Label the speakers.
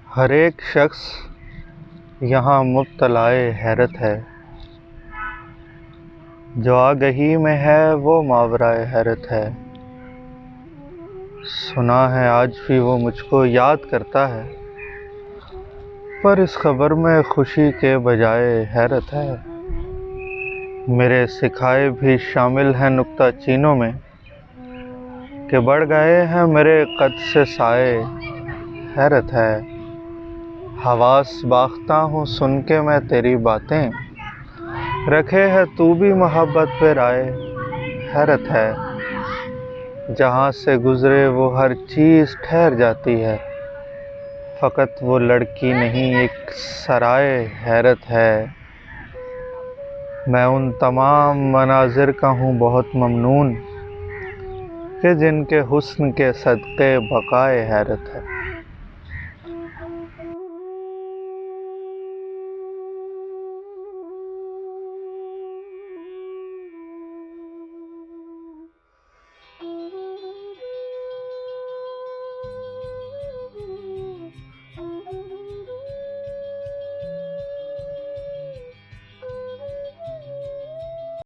Speaker 1: हर एक शख्स यहाँ मुब्तलाए हैरत है। जो आगही में है वो मावराए हैरत है। सुना है आज भी वो मुझको याद करता है, पर इस खबर में खुशी के बजाय हैरत है। मेरे सिखाए भी शामिल हैं नुक्ता चीनों में कि बढ़ गए हैं मेरे कद से साए हैरत है। हवास बाख्ता हूँ सुन के मैं तेरी बातें, रखे है तू भी मोहब्बत पे राय हैरत है। जहाँ से गुज़रे वो हर चीज़ ठहर जाती है, फ़कत वो लड़की नहीं एक सराय हैरत है। मैं उन तमाम मनाज़िर का हूँ बहुत ममनून कि जिनके हुस्न के सदक़े बक़ाए हैरत है।